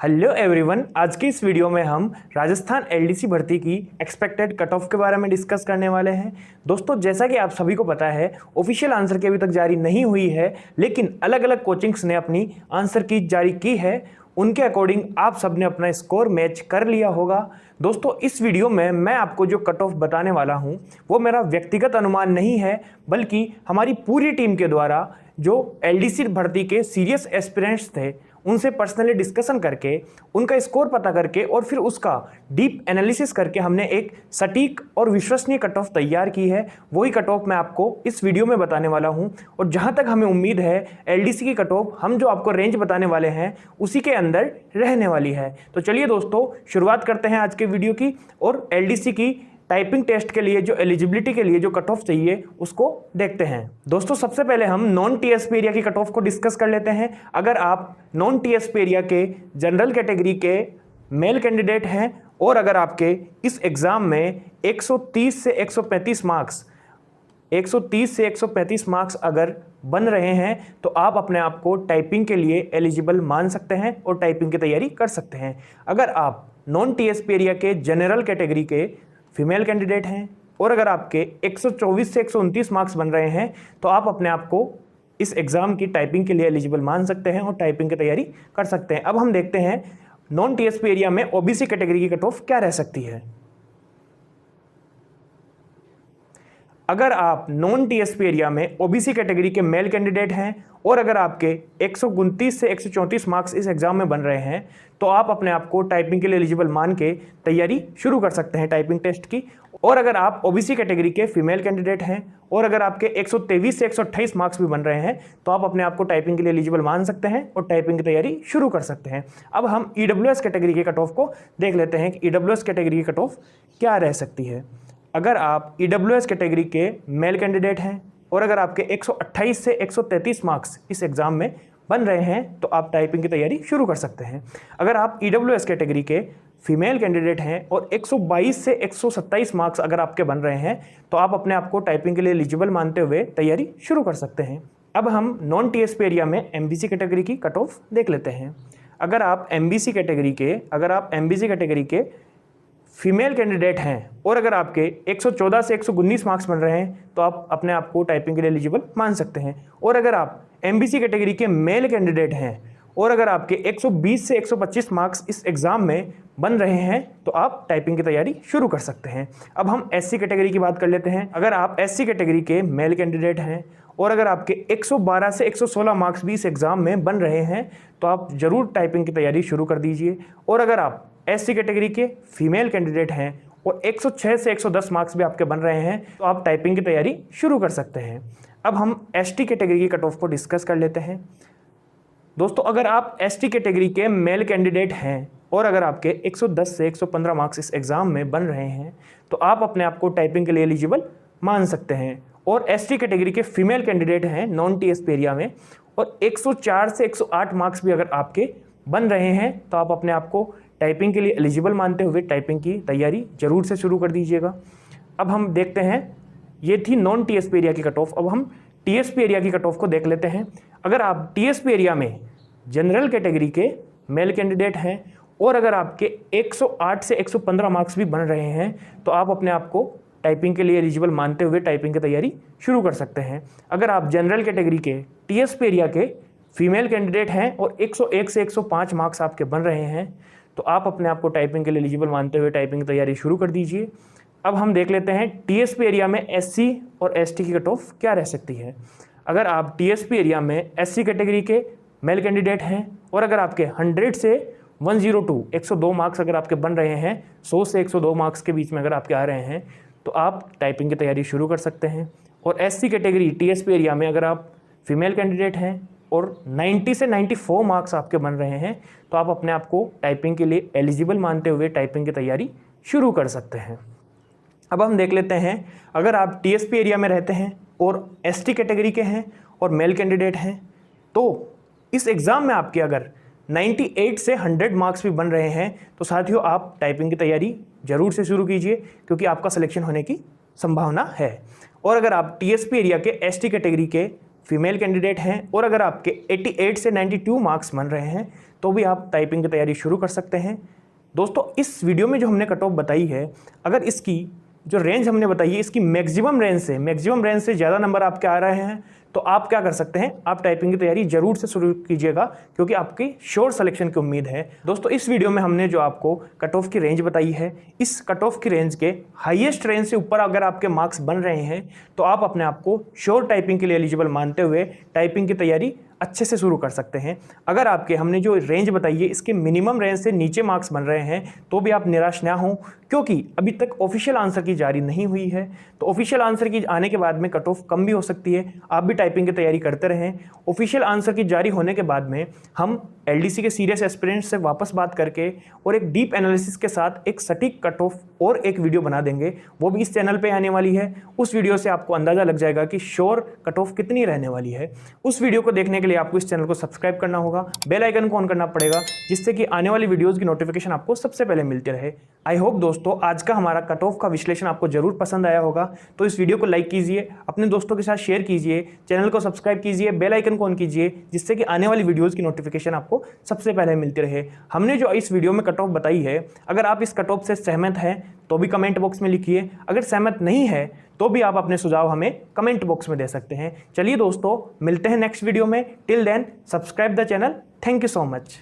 Hello everyone, आज की इस वीडियो में हम राजस्थान एलडीसी भर्ती की एक्सपेक्टेड कट ऑफ के बारे में डिस्कस करने वाले हैं। दोस्तों, जैसा कि आप सभी को पता है, ऑफिशियल आंसर की अभी तक जारी नहीं हुई है, लेकिन अलग अलग कोचिंग्स ने अपनी आंसर की जारी की है। उनके अकॉर्डिंग आप सब ने अपना स्कोर मैच कर लिया होगा। दोस्तों, इस वीडियो में मैं आपको जो कट ऑफ बताने वाला हूं वो मेरा व्यक्तिगत अनुमान नहीं है, बल्कि हमारी पूरी टीम के द्वारा जो एलडीसी भर्ती के सीरियस एस्पिरेंट्स थे उनसे पर्सनली डिस्कशन करके उनका स्कोर पता करके और फिर उसका डीप एनालिसिस करके हमने एक सटीक और विश्वसनीय कट ऑफ तैयार की है। वही कट ऑफ मैं आपको इस वीडियो में बताने वाला हूं। और जहां तक हमें उम्मीद है, एलडीसी की कट ऑफ हम जो आपको रेंज बताने वाले हैं उसी के अंदर रहने वाली है। तो चलिए दोस्तों, शुरुआत करते हैं आज के वीडियो की और एलडीसी की टाइपिंग टेस्ट के लिए जो एलिजिबिलिटी के लिए जो कट ऑफ चाहिए उसको देखते हैं। दोस्तों, सबसे पहले हम नॉन टीएसपी एरिया की कट ऑफ को डिस्कस कर लेते हैं। अगर आप नॉन टीएसपी एरिया के जनरल कैटेगरी के मेल कैंडिडेट हैं और अगर आपके इस एग्जाम में 130 से 135 मार्क्स अगर बन रहे हैं तो आप अपने आप को टाइपिंग के लिए एलिजिबल मान सकते हैं और टाइपिंग की तैयारी कर सकते हैं। अगर आप नॉन टीएसपी एरिया के जनरल कैटेगरी के फीमेल कैंडिडेट हैं और अगर आपके 124 से 129 मार्क्स बन रहे हैं तो आप अपने आप को इस एग्ज़ाम की टाइपिंग के लिए एलिजिबल मान सकते हैं और टाइपिंग की तैयारी कर सकते हैं। अब हम देखते हैं नॉन टीएसपी एरिया में ओबीसी कैटेगरी की कट ऑफ क्या रह सकती है। अगर आप नॉन टीएसपी एरिया में ओबीसी कैटेगरी के मेल कैंडिडेट हैं और अगर आपके 129 से 134 मार्क्स इस एग्जाम में बन रहे हैं तो आप अपने आप को टाइपिंग के लिए एलिजिबल मान के तैयारी शुरू कर सकते हैं टाइपिंग टेस्ट की। और अगर आप ओबीसी कैटेगरी के फीमेल कैंडिडेट हैं और अगर आपके 123 से 128 मार्क्स भी बन रहे हैं तो आप अपने आप को टाइपिंग के लिए एलिजिबल मान सकते हैं और टाइपिंग की तैयारी शुरू कर सकते हैं। अब हम ईडब्ल्यूएस कैटेगरी के कट ऑफ को देख लेते हैं कि ईडब्ल्यूएस कैटेगरी की कट ऑफ क्या रह सकती है। अगर आप ईडब्ल्यूएस कैटेगरी के मेल कैंडिडेट हैं और अगर आपके 128 से 133 मार्क्स इस एग्ज़ाम में बन रहे हैं तो आप टाइपिंग की तैयारी शुरू कर सकते हैं। अगर आप ईडब्ल्यूएस कैटेगरी के फीमेल कैंडिडेट हैं और 122 से 127 मार्क्स अगर आपके बन रहे हैं तो आप अपने आप को टाइपिंग के लिए एलिजिबल मानते हुए तैयारी शुरू कर सकते हैं। अब हम नॉन टीएसपी एरिया में एमबीसी कैटेगरी की कट ऑफ देख लेते हैं। अगर आप एमबीसी कैटेगरी के फीमेल कैंडिडेट हैं और अगर आपके 114 से 119 मार्क्स बन रहे हैं तो आप अपने आप को टाइपिंग के लिए एलिजिबल मान सकते हैं। और अगर आप एमबीसी कैटेगरी के मेल कैंडिडेट हैं और अगर आपके 120 से 125 मार्क्स इस एग्ज़ाम में बन रहे हैं तो आप टाइपिंग की तैयारी शुरू कर सकते हैं। अब हम एससी कैटेगरी की बात कर लेते हैं। अगर आप एससी कैटेगरी के मेल कैंडिडेट हैं और अगर आपके 112 से 116 मार्क्स भी इस एग्ज़ाम में बन रहे हैं तो आप ज़रूर टाइपिंग की तैयारी शुरू कर दीजिए। और अगर आप एससी कैटेगरी के फीमेल कैंडिडेट हैं और 106 से 110 मार्क्स भी आपके बन रहे हैं तो आप टाइपिंग की तैयारी शुरू कर सकते हैं। अब हम एसटी कैटेगरी की कट ऑफ को डिस्कस कर लेते हैं। दोस्तों, अगर आप एसटी कैटेगरी के मेल कैंडिडेट हैं और अगर आपके 110 से 115 मार्क्स इस एग्ज़ाम में बन रहे हैं तो आप अपने आप को टाइपिंग के लिए एलिजिबल मान सकते हैं। और एसटी कैटेगरी के फीमेल कैंडिडेट हैं नॉन टीएसपी एरिया में और 104 से 108 मार्क्स भी अगर आपके बन रहे हैं तो आप अपने आप को टाइपिंग के लिए एलिजिबल मानते हुए टाइपिंग की तैयारी जरूर से शुरू कर दीजिएगा। अब हम देखते हैं, ये थी नॉन टीएसपी एरिया की कट ऑफ। अब हम टीएसपी एरिया की कट ऑफ को देख लेते हैं। अगर आप टीएसपी एरिया में जनरल कैटेगरी के मेल कैंडिडेट हैं और अगर आपके 108 से 115 मार्क्स भी बन रहे हैं तो आप अपने आप को टाइपिंग के लिए एलिजिबल मानते हुए टाइपिंग की तैयारी शुरू कर सकते हैं। अगर आप जनरल कैटेगरी के टीएसपी एरिया के फीमेल कैंडिडेट हैं और 101 से 105 मार्क्स आपके बन रहे हैं तो आप अपने आप को टाइपिंग के लिए एलिजिबल मानते हुए टाइपिंग की तैयारी शुरू कर दीजिए। अब हम देख लेते हैं टीएसपी एरिया में एससी और एसटी की कट ऑफ क्या रह सकती है। अगर आप टीएसपी एरिया में एससी कैटेगरी के मेल कैंडिडेट हैं और अगर आपके 100 से 102 मार्क्स अगर आपके बन रहे हैं, 100 से 102 मार्क्स के बीच में अगर आपके आ रहे हैं तो आप टाइपिंग की तैयारी शुरू कर सकते हैं। और एससी कैटेगरी टीएसपी एरिया में अगर आप फीमेल कैंडिडेट हैं और 90 से 94 मार्क्स आपके बन रहे हैं तो आप अपने आप को टाइपिंग के लिए एलिजिबल मानते हुए टाइपिंग की तैयारी शुरू कर सकते हैं। अब हम देख लेते हैं, अगर आप टीएसपी एरिया में रहते हैं और एसटी कैटेगरी के हैं और मेल कैंडिडेट हैं तो इस एग्ज़ाम में आपके अगर 98 से 100 मार्क्स भी बन रहे हैं तो साथियों आप टाइपिंग की तैयारी ज़रूर से शुरू कीजिए क्योंकि आपका सिलेक्शन होने की संभावना है। और अगर आप टीएसपी एरिया के एसटी कैटेगरी के फीमेल कैंडिडेट हैं और अगर आपके 88 से 92 मार्क्स बन रहे हैं तो भी आप टाइपिंग की तैयारी शुरू कर सकते हैं। दोस्तों इस वीडियो में जो हमने कट ऑफ बताई है, अगर इसकी जो रेंज हमने बताई है इसकी मैक्सिमम रेंज से ज़्यादा नंबर आपके आ रहे हैं तो आप क्या कर सकते हैं, आप टाइपिंग की तैयारी जरूर से शुरू कीजिएगा क्योंकि आपकी श्योर सिलेक्शन की उम्मीद है। दोस्तों इस वीडियो में हमने जो आपको कट ऑफ की रेंज बताई है, इस कट ऑफ की रेंज के हाईएस्ट रेंज से ऊपर अगर आपके मार्क्स बन रहे हैं तो आप अपने आप को श्योर टाइपिंग के लिए एलिजिबल मानते हुए टाइपिंग की तैयारी अच्छे से शुरू कर सकते हैं। अगर आपके हमने जो रेंज बताई है इसके मिनिमम रेंज से नीचे मार्क्स बन रहे हैं तो भी आप निराश ना हों क्योंकि अभी तक ऑफिशियल आंसर की जारी नहीं हुई है। तो ऑफिशियल आंसर की आने के बाद में कट ऑफ कम भी हो सकती है। आप भी टाइपिंग की तैयारी करते रहें। ऑफिशियल आंसर की जारी होने के बाद में हम एलडीसी के सीरियस एस्पिरेंट्स से वापस बात करके और एक डीप एनालिसिस के साथ एक सटीक कट ऑफ और एक वीडियो बना देंगे, वो भी इस चैनल पे आने वाली है। उस वीडियो से आपको अंदाज़ा लग जाएगा कि श्योर कट ऑफ कितनी रहने वाली है। उस वीडियो को देखने के लिए आपको इस चैनल को सब्सक्राइब करना होगा, बेल आइकन को ऑन करना पड़ेगा जिससे कि आने वाली वीडियोज़ की नोटिफिकेशन आपको सबसे पहले मिलती रहे। आई होप दोस्तों आज का हमारा कट ऑफ का विश्लेषण आपको जरूर पसंद आया होगा। तो इस वीडियो को लाइक कीजिए, अपने दोस्तों के साथ शेयर कीजिए, चैनल को सब्सक्राइब कीजिए, बेल आइकन को ऑन कीजिए जिससे कि आने वाली वीडियोज़ की नोटिफिकेशन आपको सबसे पहले मिलती रहे। हमने जो इस वीडियो में कट ऑफ बताई है, अगर आप इस कट ऑफ से सहमत हैं तो भी कमेंट बॉक्स में लिखिए, अगर सहमत नहीं है तो भी आप अपने सुझाव हमें कमेंट बॉक्स में दे सकते हैं। चलिए दोस्तों मिलते हैं नेक्स्ट वीडियो में। Till then subscribe the channel. Thank you so much.